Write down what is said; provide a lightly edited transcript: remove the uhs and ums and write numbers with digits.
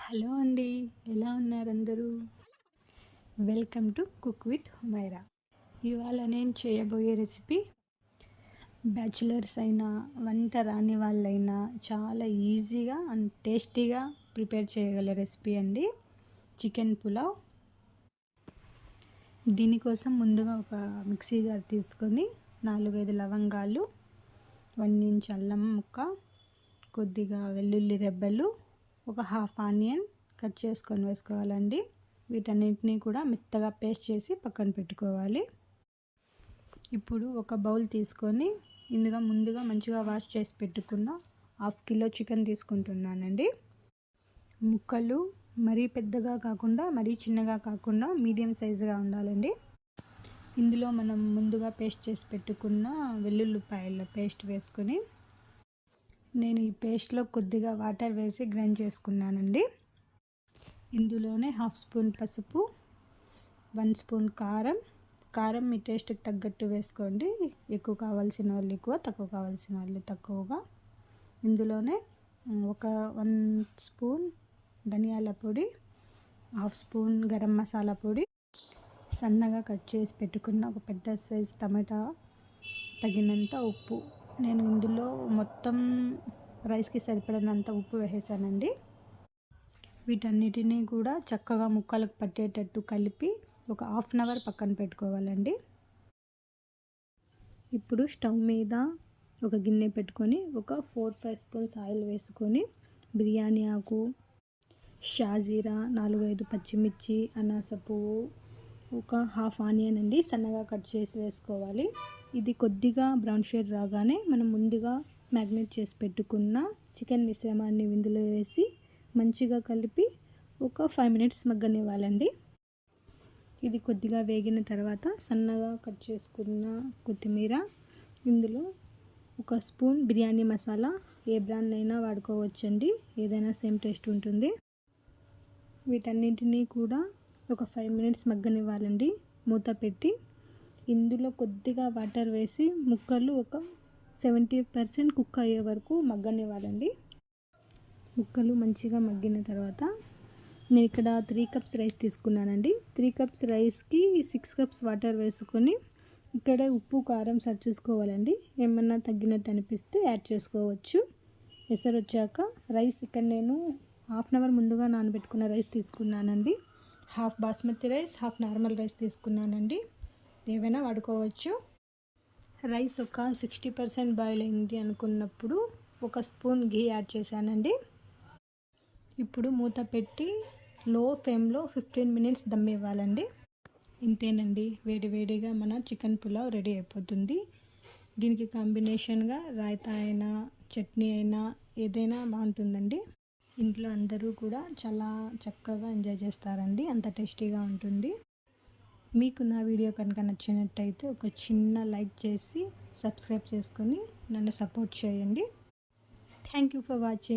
Hello అండి, ఎలా ఉన్నారు అందరూ? Welcome to cook with Humaira. ఇవాళ నేను చేయబోయే రెసిపీ బ్యాచిలర్స్ అయినా వంట రాని వాళ్ళైనా చాలా ఈజీగా అండ్ టేస్టీగా ప్రిపేర్ చేయగల రెసిపీ అండి, చికెన్ పులావ్. దీనికోసం ముందుగా ఒక మిక్సీ జార్ తీసుకొని 4-5 లవంగాలు, 1 ఇంచ్ అల్లం ముక్క, కొద్దిగా వెల్లుల్లి రెబ్బలు, ఒక హాఫ్ ఆనియన్ కట్ చేసుకొని వేసుకోవాలండి. వీటన్నిటిని కూడా మెత్తగా పేస్ట్ చేసి పక్కన పెట్టుకోవాలి. ఇప్పుడు ఒక బౌల్ తీసుకొని ఇందులో ముందుగా మంచిగా వాష్ చేసి పెట్టుకున్న 1/2 కిలో చికెన్ తీసుకుంటున్నానండి. ముక్కలు మరీ పెద్దగా కాకుండా మరీ చిన్నగా కాకుండా మీడియం సైజుగా ఉండాలండి. ఇందులో మనం ముందుగా పేస్ట్ చేసి పెట్టుకున్న వెల్లుల్లిపాయల పేస్ట్ వేసుకొని నేను ఈ పేస్ట్లో కొద్దిగా వాటర్ వేసి గ్రైండ్ చేసుకున్నానండి. ఇందులోనే 1/2 స్పూన్ పసుపు, 1 స్పూన్ కారం మీ టేస్ట్కి తగ్గట్టు వేసుకోండి. ఎక్కువ కావాల్సిన వాళ్ళు ఎక్కువ, తక్కువ కావాల్సిన వాళ్ళు తక్కువగా. ఇందులోనే ఒక 1 స్పూన్ ధనియాల పొడి, 1/2 స్పూన్ గరం మసాలా పొడి, సన్నగా కట్ చేసి పెట్టుకున్న ఒక పెద్ద సైజ్ టమాటా, తగినంత ఉప్పు. నేను ఇందులో మొత్తం రైస్కి సరిపడినంత ఉప్పు వేసేసానండి. వీటన్నిటినీ కూడా చక్కగా ముక్కలకు పట్టేటట్టు కలిపి ఒక 1/2 అవర్ పక్కన పెట్టుకోవాలండి. ఇప్పుడు స్టవ్ మీద ఒక గిన్నె పెట్టుకొని ఒక 4-5 స్పూన్స్ ఆయిల్ వేసుకొని బిర్యానీ ఆకు, షాజీరా, 4-5 పచ్చిమిర్చి, అనాస పువ్వు, ఒక హాఫ్ ఆనియన్ అండి సన్నగా కట్ చేసి వేసుకోవాలి. ఇది కొద్దిగా బ్రౌన్ షేడ్ రాగానే మనం ముందుగా మ్యాగ్నేట్ చేసి పెట్టుకున్న చికెన్ మిశ్రమాన్ని ఇందులో వేసి మంచిగా కలిపి ఒక 5 మినిట్స్ మగ్గనివ్వాలండి. ఇది కొద్దిగా వేగిన తర్వాత సన్నగా కట్ చేసుకున్న కొత్తిమీర, ఇందులో ఒక స్పూన్ బిర్యానీ మసాలా, ఏ బ్రాండ్ అయినా వాడుకోవచ్చండి, ఏదైనా సేమ్ టేస్ట్ ఉంటుంది. వీటన్నింటినీ కూడా ఒక 5 మినిట్స్ మగ్గనివ్వాలండి. మూత పెట్టి ఇందులో కొద్దిగా వాటర్ వేసి ముక్కలు ఒక 70% కుక్ అయ్యే వరకు మగ్గనివ్వాలండి. ముక్కలు మంచిగా మగ్గిన తర్వాత నేను ఇక్కడ 3 కప్స్ రైస్ తీసుకున్నానండి. 3 కప్స్ రైస్కి 6 కప్స్ వాటర్ వేసుకొని ఇక్కడ ఉప్పు కారం సరి చూసుకోవాలండి. ఏమన్నా తగ్గినట్టు అనిపిస్తే యాడ్ చేసుకోవచ్చు. ఎసరు వచ్చాక రైస్ ఇక్కడ నేను 1/2 అవర్ ముందుగా నానబెట్టుకున్న రైస్ తీసుకున్నానండి. Half basmati rice, half normal rice తీసుకున్నానండి, ఏవైనా వాడుకోవచ్చు. రైస్ ఒక 60% బాయిల్ అయింది అనుకున్నప్పుడు ఒక స్పూన్ ఘీ యాడ్ చేశానండి. ఇప్పుడు మూత పెట్టి లో ఫ్లేమ్లో 15 మినిట్స్ దమ్ ఇవ్వాలండి. ఇంతేనండి, వేడివేడిగా మన చికెన్ పులావ్ రెడీ అయిపోతుంది. దీనికి కాంబినేషన్గా రాయితా అయినా చట్నీ అయినా ఏదైనా బాగుంటుందండి. ఇంట్లో అందరూ కూడా చాలా చక్కగా ఎంజాయ్ చేస్తారండి, అంత టేస్టీగా ఉంటుంది. మీకు నా వీడియో కనుక నచ్చినట్టయితే ఒక చిన్న లైక్ చేసి సబ్స్క్రైబ్ చేసుకొని నన్ను సపోర్ట్ చేయండి. Thank you for watching.